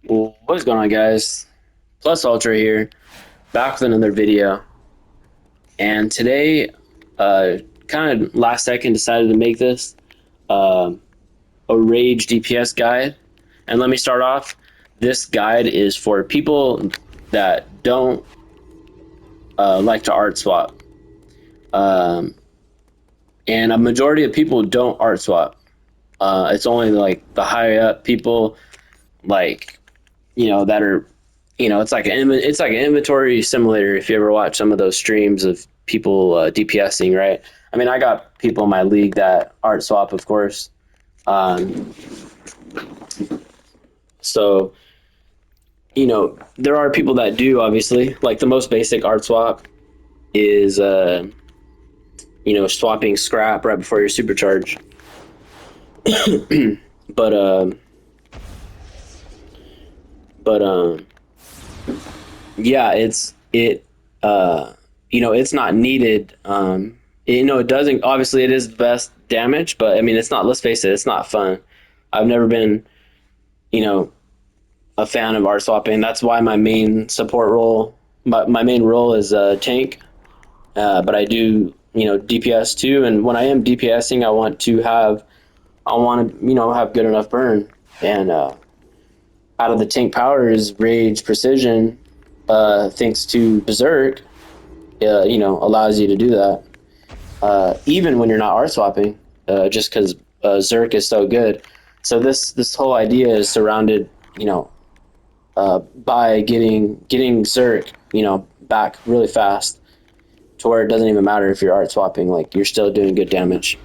Well, what's going on, guys? Plus Ultra here, back with another video. And today, kind of last second, decided to make this uh, a Rage DPS guide. And let me start off. This guide is for people that don't like to art swap, um, and a majority of people don't art swap. It's only like the high up people, like that are it's like an inventory simulator. If you ever watch some of those streams of people DPSing, right? I mean, I got people in my league that art swap, of course. Um, so there are people that do. Obviously, like the most basic art swap is swapping scrap right before your supercharge. but but yeah, it's not needed. It doesn't, obviously it is the best damage, but I mean, it's not, let's face it, it's not fun. I've never been, you know, a fan of art swapping. That's why my main support role, my main role is tank. But I do, DPS too. And when I am DPSing, I want to, have good enough burn. And out of the tank powers, Rage Precision, thanks to Berserk, allows you to do that. Even when you're not art swapping, just because Zerk is so good. So this whole idea is surrounded, by getting Zerk, back really fast to where it doesn't even matter if you're art swapping. Like, you're still doing good damage.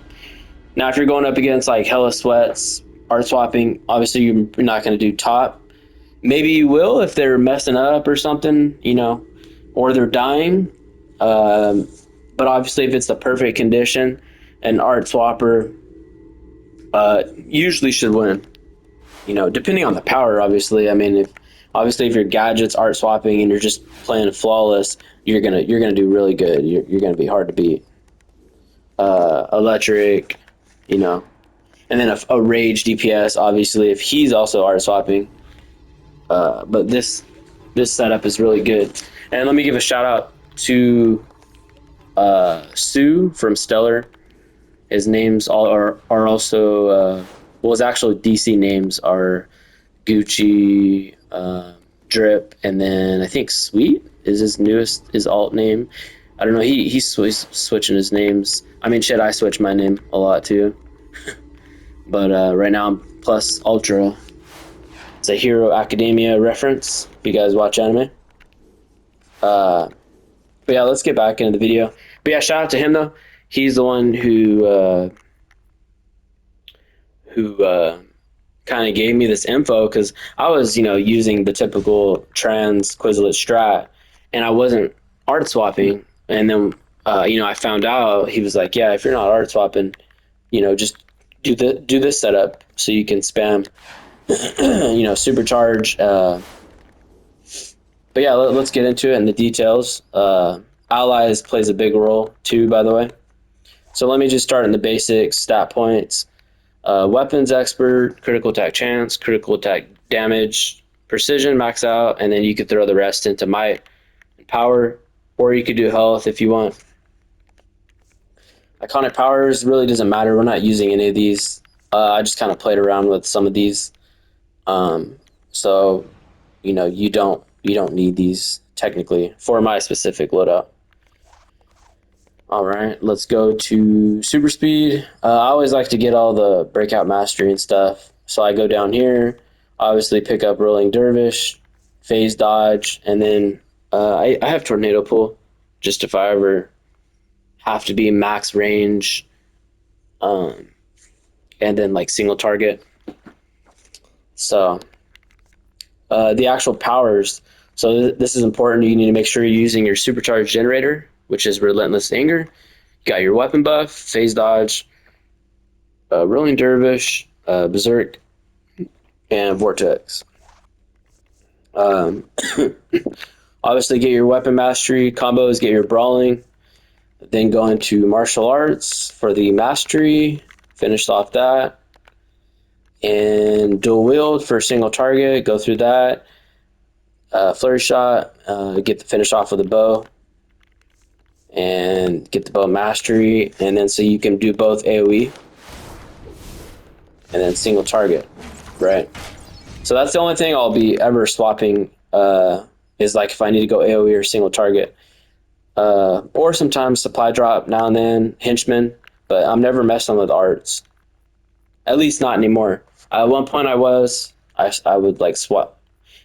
Now, if you're going up against like Hella Sweats, art swapping, obviously you're not going to do top. Maybe you will if they're messing up or something, or they're dying. Um, but obviously, if it's the perfect condition, an art swapper usually should win. Depending on the power, obviously. I mean, if your gadget's art swapping and you're just playing flawless, you're gonna do really good. You're gonna be hard to beat. Electric, you know, and then a rage DPS, obviously, if he's also art swapping. But this setup is really good. And let me give a shout out to Sue from Stellar. His names all are also well, his actual DC names are Gucci, Drip, and then I think Sweet is his alt name. I don't know. He's switching his names. I mean, shit, I switch my name a lot too. But right now I'm plus ultra. It's a Hero Academia reference. If you guys watch anime. Uh, but yeah, let's get back into the video. But yeah, shout out to him though. He's the one who kind of gave me this info because I was, using the typical trans Quizlet strat, and I wasn't art swapping. And then, I found out he was like, "Yeah, if you're not art swapping, just do this setup so you can spam, supercharge." But yeah, let's get into it in the details. Allies plays a big role too, by the way. So let me just start in the basics, stat points. Weapons expert, critical attack chance, critical attack damage, precision max out, and then you could throw the rest into might and power, or you could do health if you want. Iconic powers really doesn't matter. We're not using any of these. I just kind of played around with some of these. So you don't need these technically for my specific loadout. All right, let's go to super speed. I always like to get all the breakout mastery and stuff. So I go down here, obviously pick up rolling dervish, phase dodge, and then I have tornado pull, just if I ever have to be max range, um, and then like single target. So the actual powers. So this is important. You need to make sure you're using your supercharged generator, which is relentless anger. You got your weapon buff, phase dodge, rolling dervish, berserk, and vortex. Um, Obviously, get your weapon mastery combos. Get your brawling. Then go into martial arts for the mastery. Finish off that. And dual wield for a single target, go through that. Flurry shot, get the finish off with a bow, and get the bow mastery, and then so you can do both AoE and then single target, right? So that's the only thing I'll be ever swapping, is like if I need to go AoE or single target. Or sometimes supply drop now and then, henchman, but I'm never messing with arts. At least not anymore. At one point I would like swap.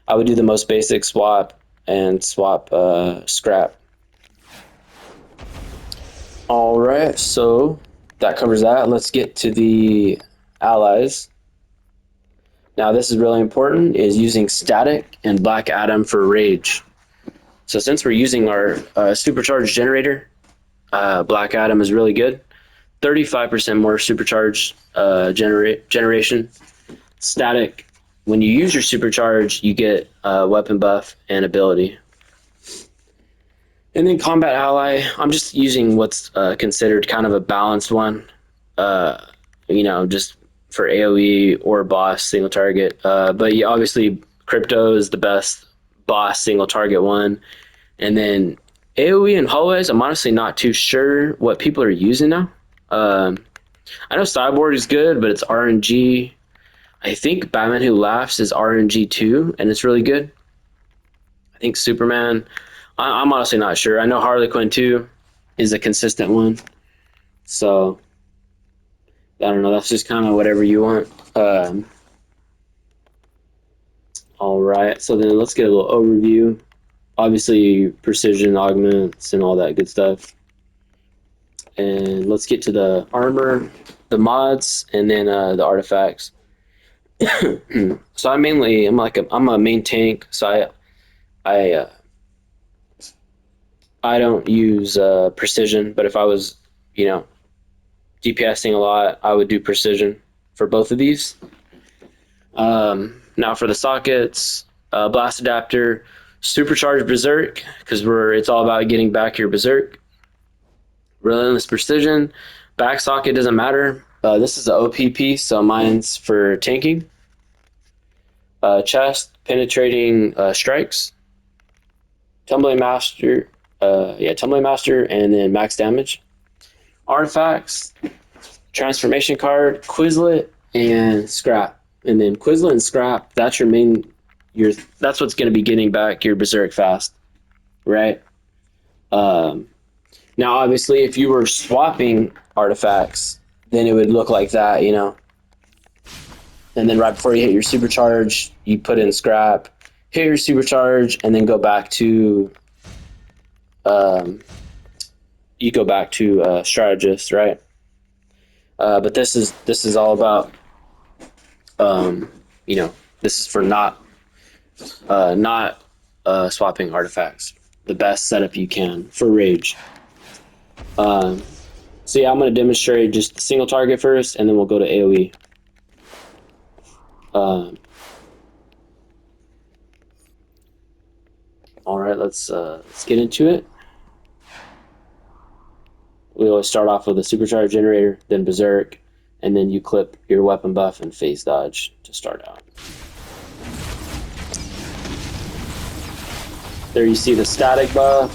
I would do the most basic swap and swap scrap. All right, so that covers that. Let's get to the allies. Now this is really important, is using static and Black Adam for rage. So since we're using our supercharged generator, Black Adam is really good. 35% more supercharged generation. Static, when you use your supercharge, you get weapon buff and ability. And then combat ally, I'm just using what's considered kind of a balanced one. Just for AoE or boss single target. But yeah, obviously crypto is the best boss single target one. And then AoE and hallways, I'm honestly not too sure what people are using now. I know Cyborg is good, but it's RNG. I think Batman Who Laughs is RNG too, and it's really good. I think Superman, I'm honestly not sure. I know Harley Quinn too is a consistent one. So I don't know. That's just kind of whatever you want. All right. So then let's get a little overview. Obviously, precision augments and all that good stuff. And let's get to the armor, the mods, and then the artifacts. So I'm a main tank. So I don't use precision, but if I was DPSing a lot, I would do precision for both of these. Now for the sockets, blast adapter, supercharged berserk, because it's all about getting back your berserk. Relentless precision, back socket doesn't matter. This is the OP piece, so mine's for tanking. Chest, penetrating strikes. Tumbling master, tumbling master, and then max damage. Artifacts, transformation card, Quizlet, and scrap. And then Quizlet and scrap, that's your main. That's what's going to be getting back your berserk fast, right? Now, obviously, if you were swapping artifacts, then it would look like that, And then right before you hit your supercharge, you put in scrap, hit your supercharge, and then go back to strategist, right? But this is all about this is for not swapping artifacts. The best setup you can for rage. So yeah, I'm going to demonstrate just single target first, and then we'll go to AoE. All right, let's get into it. We always start off with a supercharged generator, then berserk, and then you clip your weapon buff and phase dodge to start out. There you see the static buff,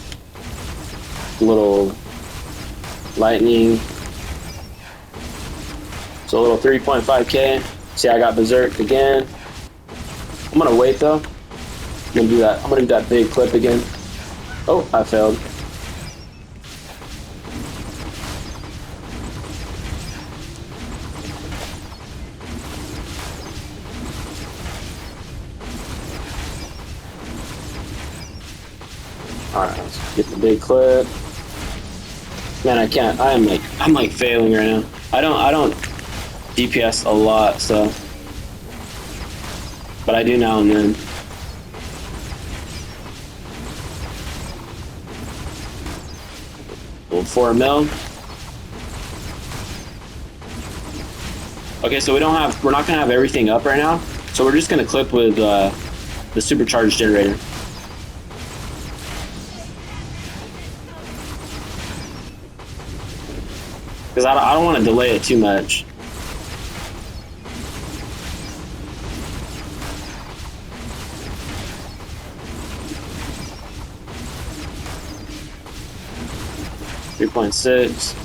little lightning. So a little 3.5k. See, I got berserk again. I'm gonna wait though. I'm gonna do that big clip again. Oh, I failed. Alright, let's get the big clip. Man, I can't. I'm like failing right now. I don't DPS a lot, so, but I do now and then. Well, 4 mil. Okay, so we're not gonna have everything up right now, so we're just gonna clip with the supercharged generator. Because I don't want to delay it too much. 3.6.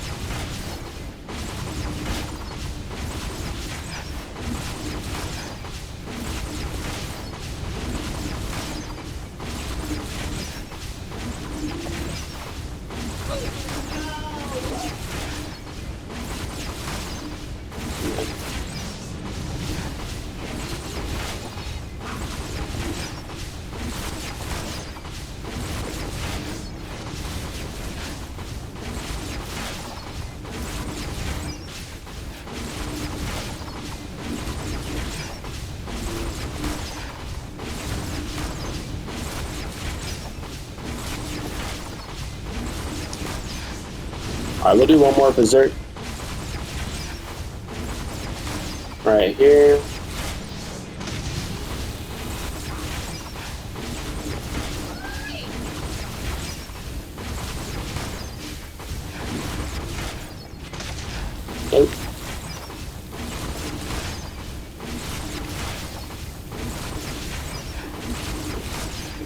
Alright, we'll do one more berserk. Right here. Nope.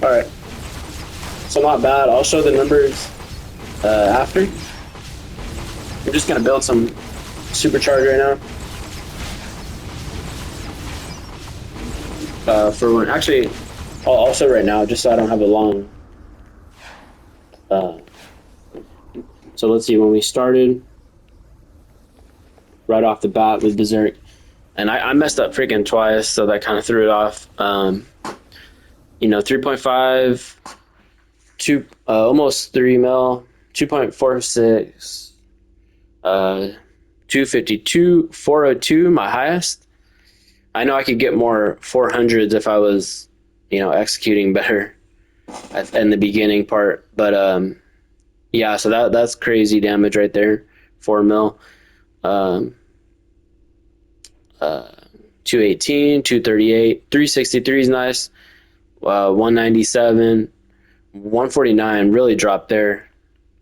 Alright. So not bad. I'll show the numbers after. We're just gonna build some supercharge right now. For one, actually, I'll show right now just so I don't have a long. So let's see, when we started, right off the bat with Berserk, and I messed up freaking twice, so that kind of threw it off. 3.5, almost 3 mil, 2.46. 252, 402, my highest. I know I could get more 400s if I was, executing better in the beginning part. But yeah, so that's crazy damage right there. 4 mil. 218, 238, 363 is nice. 197, 149 really dropped there.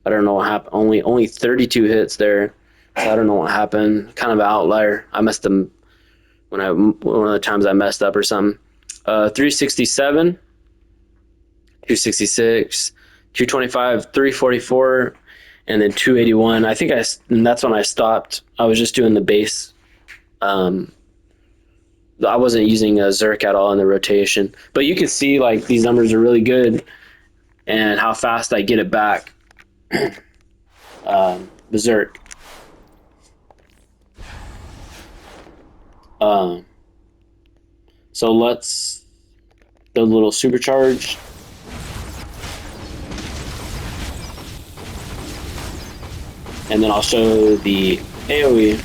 I don't know what happened. Only 32 hits there. So I don't know what happened. Kind of an outlier. I messed them one of the times I messed up or something. 367, 266, 225, 344, and then 281. I think and that's when I stopped. I was just doing the base. I wasn't using a Zerk at all in the rotation. But you can see like these numbers are really good and how fast I get it back. Berserk. So let's do a little supercharge. And then I'll show the AoE.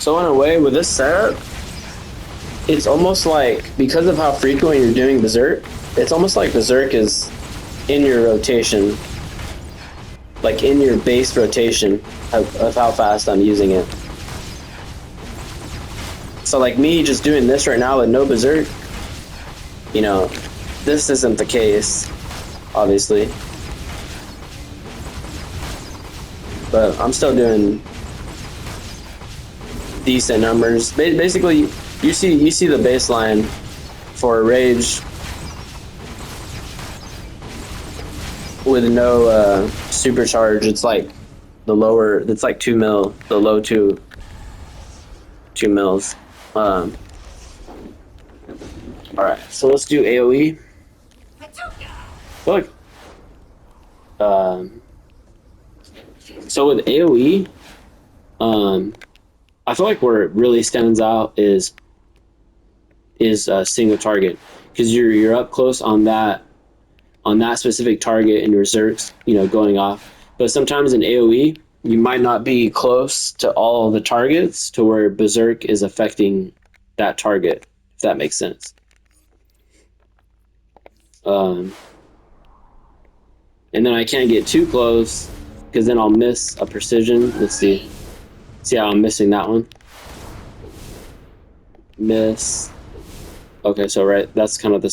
So in a way, with this setup, it's almost like, because of how frequent you're doing Berserk, it's almost like Berserk is in your rotation, like in your base rotation of how fast I'm using it. So like me just doing this right now with no Berserk, this isn't the case, obviously. But I'm still doing decent numbers. Basically, you see the baseline for Rage with no supercharge. It's like the lower. It's like 2 mil. The low 2 mils. All right, so let's do AoE. Look. So with AoE, I feel like where it really stands out is single target, because you're up close on that specific target and your Zerks, going off. But sometimes in AoE, you might not be close to all the targets to where Berserk is affecting that target, if that makes sense. And then I can't get too close because then I'll miss a precision. Let's see. See how I'm missing that one? Miss. Okay, so right, that's kind of the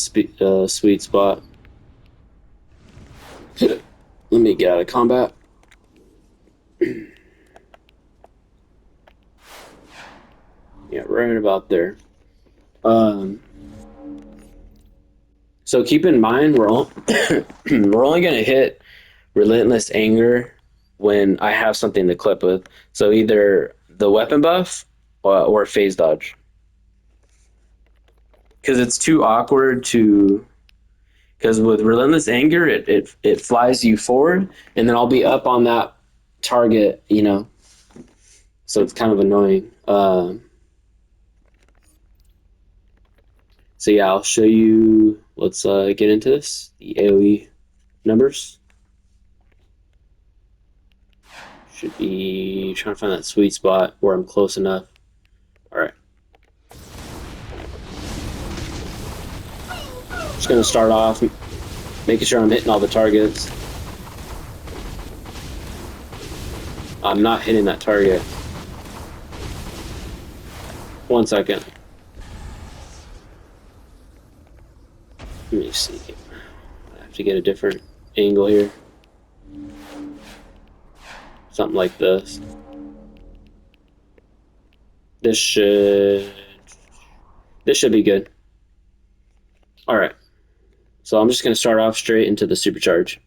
sweet spot. Let me get out of combat. Yeah, right about there. So keep in mind, we're only gonna hit relentless anger when I have something to clip with. So either the weapon buff or phase dodge, because it's too awkward to. Because with relentless anger, it flies you forward, and then I'll be up on that target, you know. So it's kind of annoying. So yeah, I'll show you. Let's get into this. The AOE numbers should be trying to find that sweet spot where I'm close enough. All right. Just gonna start off making sure I'm hitting all the targets. I'm not hitting that target. 1 second. Let me see. I have to get a different angle here. Something like this. This should be good. All right. So I'm just gonna start off straight into the supercharge.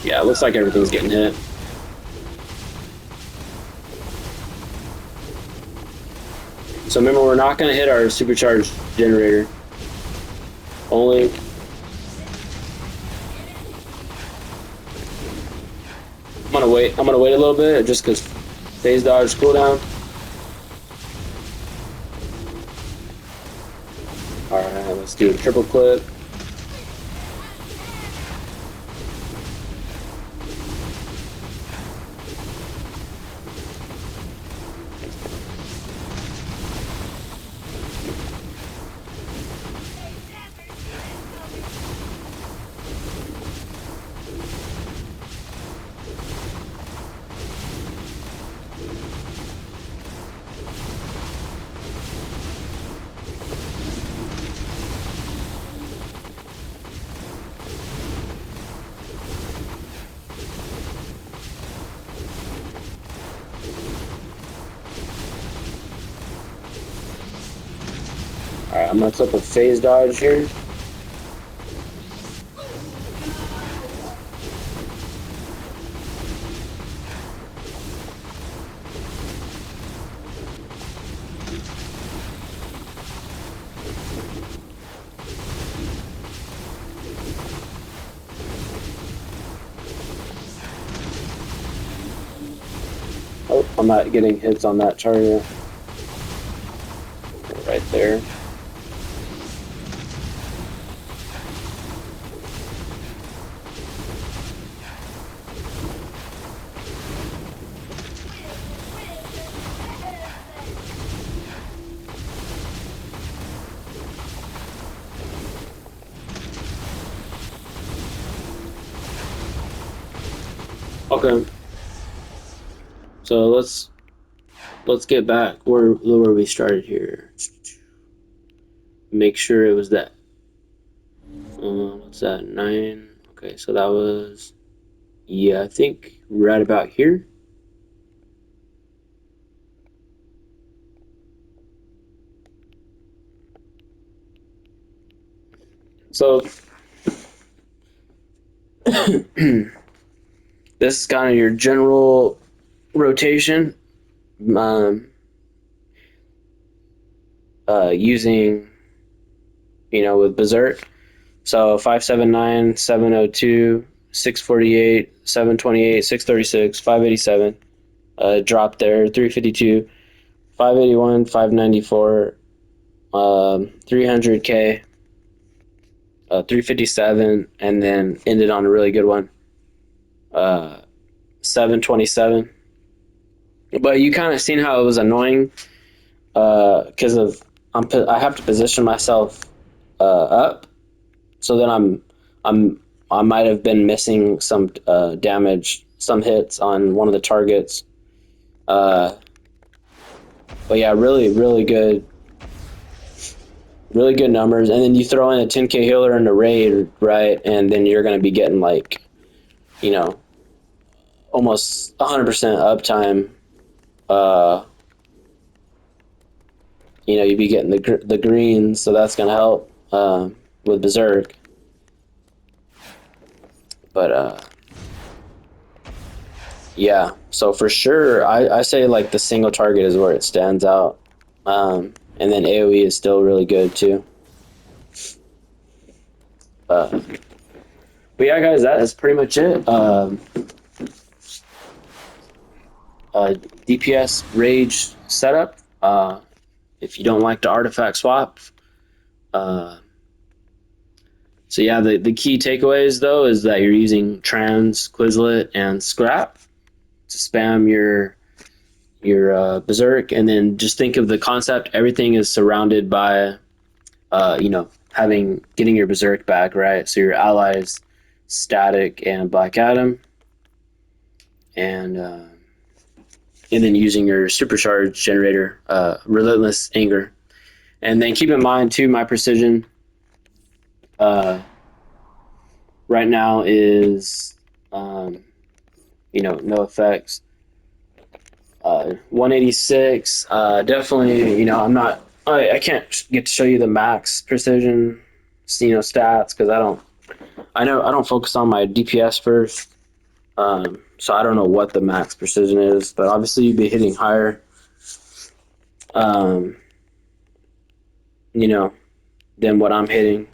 Yeah, it looks like everything's getting hit. So remember, we're not gonna hit our supercharged generator. Only. I'm gonna wait a little bit just because phase dodge cooldown. Alright, let's do a triple clip. Alright, I'm gonna clip a phase dodge here. Oh, I'm not getting hits on that target. Right there. Okay. So let's get back where we started here. Make sure it was that. What's that? 9. Okay, so that was, yeah, I think right about here. So this is kind of your general rotation. Using, with Berserk. So 579, 702, 648, 728, 636, 587. Drop there, 352, 581, 594, 300K, 357, and then ended on a really good one, 727. But you kind of seen how it was annoying because I have to position myself up, so then I might have been missing some damage some hits on one of the targets. But yeah, really good numbers. And then you throw in a 10k healer in the raid, right? And then you're going to be getting like, you know, almost 100% uptime. You know, you'd be getting the greens, so that's going to help with Berserk. But yeah, so for sure, I say like the single target is where it stands out. And then AoE is still really good too. But yeah, guys, that is pretty much it. DPS Rage setup. If you don't like the artifact swap. So yeah, the key takeaways though is that you're using Trans, Quizlet, and Scrap to spam your Berserk, and then just think of the concept. Everything is surrounded by, you know, getting your Berserk back, right? So your allies, Static and Black Adam, and then using your supercharged generator, Relentless Anger. And then keep in mind too, my precision right now is, you know, no effects. 186. Definitely, you know, I can't get to show you the max precision, you know, stats because I don't focus on my DPS first. So I don't know what the max precision is, but obviously you'd be hitting higher. Um, you know, than what I'm hitting.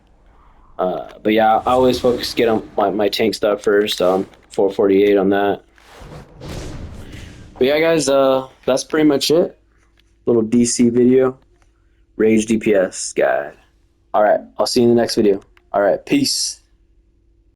But yeah, I always get on my tank stuff first. 448 on that. But yeah, guys, that's pretty much it. Little DC video, Rage DPS guide. All right, I'll see you in the next video. All right, peace.